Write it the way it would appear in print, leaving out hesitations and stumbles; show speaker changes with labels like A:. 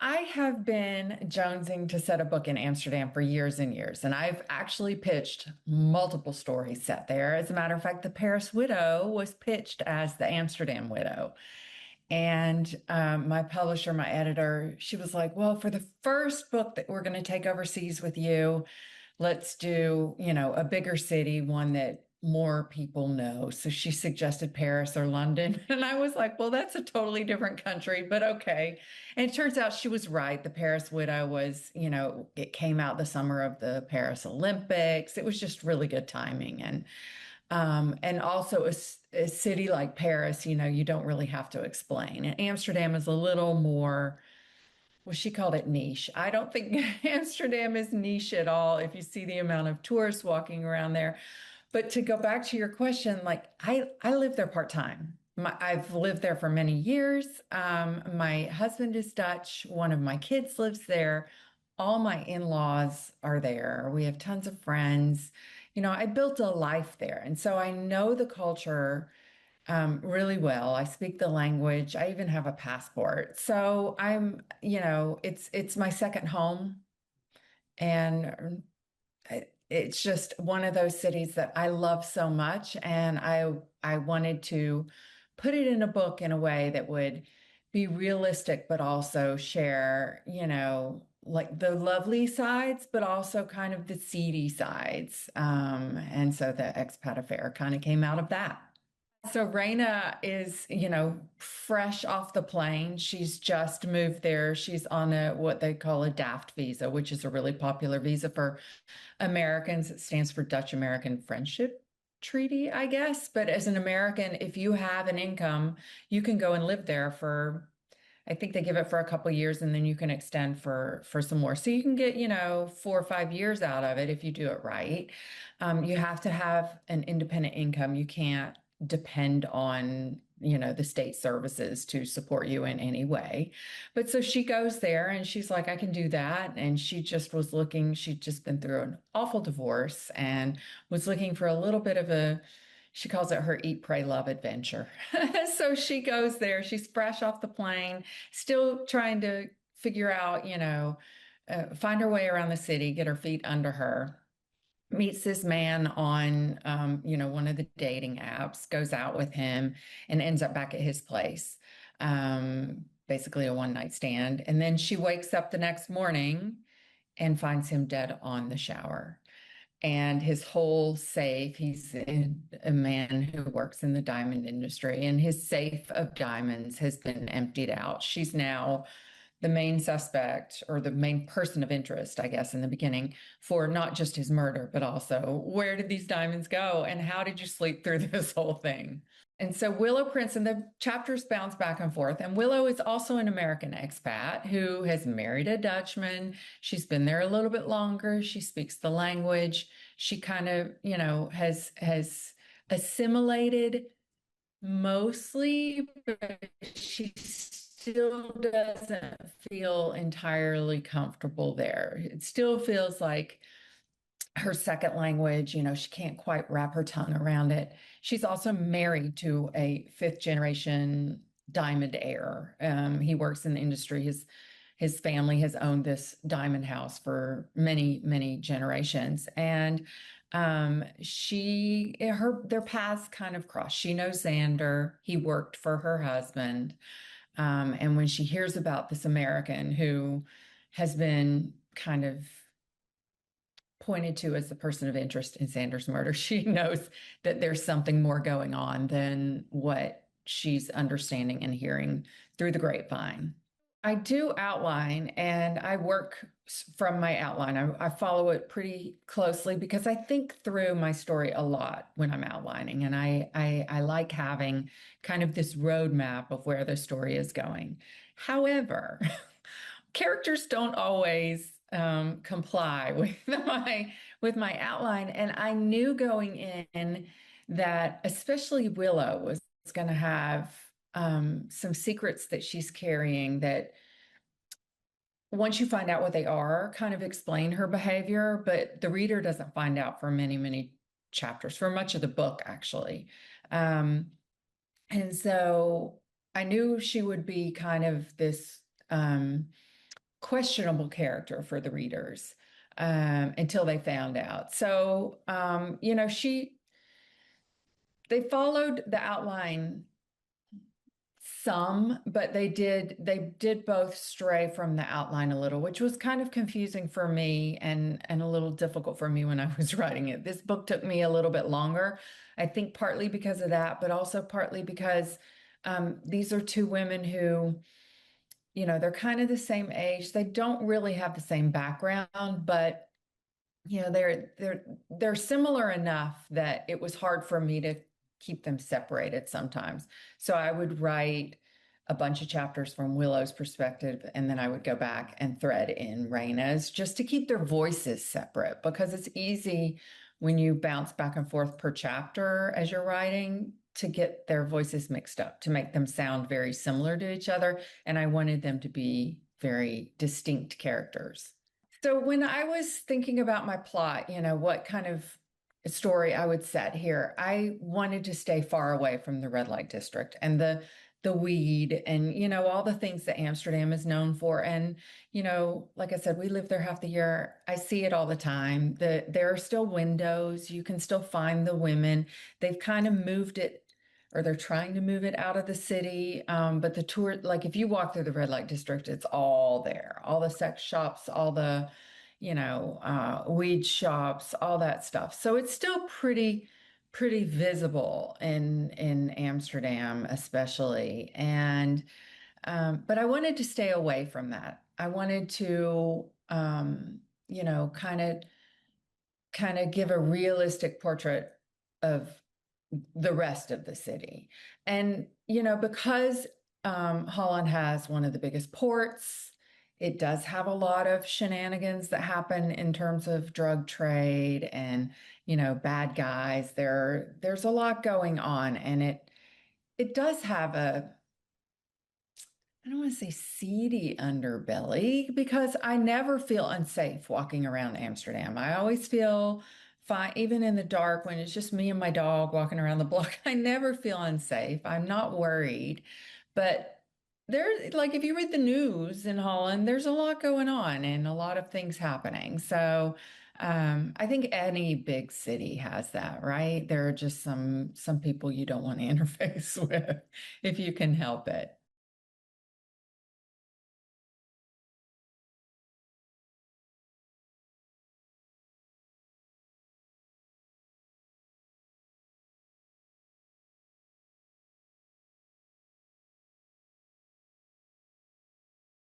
A: I have been jonesing to set a book in Amsterdam for years and years, and I've actually pitched multiple stories set there. As a matter of fact, The Paris Widow was pitched as The Amsterdam Widow. And my publisher, my editor, she was like, well, for the first book that we're going to take overseas with you, let's do, a bigger city, one that more people know. So she suggested Paris or London. And I was like, well, that's a totally different country, but okay. And it turns out she was right. The Paris Widow was, it came out the summer of the Paris Olympics. It was just really good timing. And also a city like Paris, you don't really have to explain. And Amsterdam is a little more, well, she called it niche. I don't think Amsterdam is niche at all if you see the amount of tourists walking around there. But to go back to your question, like I live there part-time. I've lived there for many years. My husband is Dutch. One of my kids lives there. All my in-laws are there. We have tons of friends. I built a life there. And so I know the culture really well. I speak the language. I even have a passport. So it's my second home. And it's just one of those cities that I love so much. And I wanted to put it in a book in a way that would be realistic, but also share, like the lovely sides, but also kind of the seedy sides. And so the expat affair kind of came out of that. So Raina is, fresh off the plane. She's just moved there. She's on a what they call a DAFT visa, which is a really popular visa for Americans. It stands for Dutch American Friendship Treaty, I guess. But as an American, if you have an income, you can go and live there for, I think they give it for a couple of years and then you can extend for some more. So you can get, 4 or 5 years out of it if you do it right. You have to have an independent income. You can't depend on the state services to support you in any way. But so she goes there and she's like, I can do that. And she just was looking, she'd just been through an awful divorce and was looking for a little bit of a, she calls it her eat, pray, love adventure. So she goes there, she's fresh off the plane, still trying to figure out, find her way around the city, get her feet under her, meets this man on one of the dating apps, goes out with him and ends up back at his place, basically a one-night stand. And then she wakes up the next morning and finds him dead on the shower. And his whole safe, he's a man who works in the diamond industry, and his safe of diamonds has been emptied out. She's now the main suspect or the main person of interest, I guess, in the beginning for not just his murder, but also where did these diamonds go and how did you sleep through this whole thing? And so Willow Prince, and the chapters bounce back and forth. And Willow is also an American expat who has married a Dutchman. She's been there a little bit longer. She speaks the language. She kind of, has assimilated mostly, but she still doesn't feel entirely comfortable there. It still feels like her second language, she can't quite wrap her tongue around it. She's also married to a fifth generation diamond heir. He works in the industry. His family has owned this diamond house for many, many generations. And their paths kind of cross. She knows Xander. He worked for her husband. And when she hears about this American who has been kind of pointed to as the person of interest in Xander's murder, she knows that there's something more going on than what she's understanding and hearing through the grapevine. I do outline and I work from my outline. I follow it pretty closely because I think through my story a lot when I'm outlining. And I like having kind of this roadmap of where the story is going. However, characters don't always comply with my outline. And I knew going in that especially Willow was going to have some secrets that she's carrying that once you find out what they are, kind of explain her behavior, but the reader doesn't find out for many, many chapters, for much of the book, actually. And so I knew she would be kind of this questionable character for the readers until they found out. So, they followed the outline some, but they did both stray from the outline a little, which was kind of confusing for me and a little difficult for me when I was writing it. This book took me a little bit longer, I think partly because of that, but also partly because these are two women who, they're kind of the same age. They don't really have the same background, but they're similar enough that it was hard for me to keep them separated sometimes. So I would write a bunch of chapters from Willow's perspective, and then I would go back and thread in Raina's just to keep their voices separate because it's easy when you bounce back and forth per chapter as you're writing to get their voices mixed up, to make them sound very similar to each other. And I wanted them to be very distinct characters. So when I was thinking about my plot, what kind of story I would set here, I wanted to stay far away from the red light district and the weed and all the things that Amsterdam is known for. And like I said, we live there half the year. I see it all the time. There are still windows. You can still find the women. They've kind of moved it or they're trying to move it out of the city. But the tour, like if you walk through the red light district, it's all there, all the sex shops, all the, weed shops, all that stuff. So it's still pretty visible in Amsterdam, especially. And, but I wanted to stay away from that. I wanted to, kind of give a realistic portrait of the rest of the city. And, because Holland has one of the biggest ports, it does have a lot of shenanigans that happen in terms of drug trade and, bad guys. There's a lot going on, and it does have I don't want to say seedy underbelly because I never feel unsafe walking around Amsterdam. I always feel fine, even in the dark when it's just me and my dog walking around the block. I never feel unsafe. I'm not worried. But like, if you read the news in Holland, there's a lot going on and a lot of things happening. So, I think any big city has that, right? There are just some people you don't want to interface with if you can help it.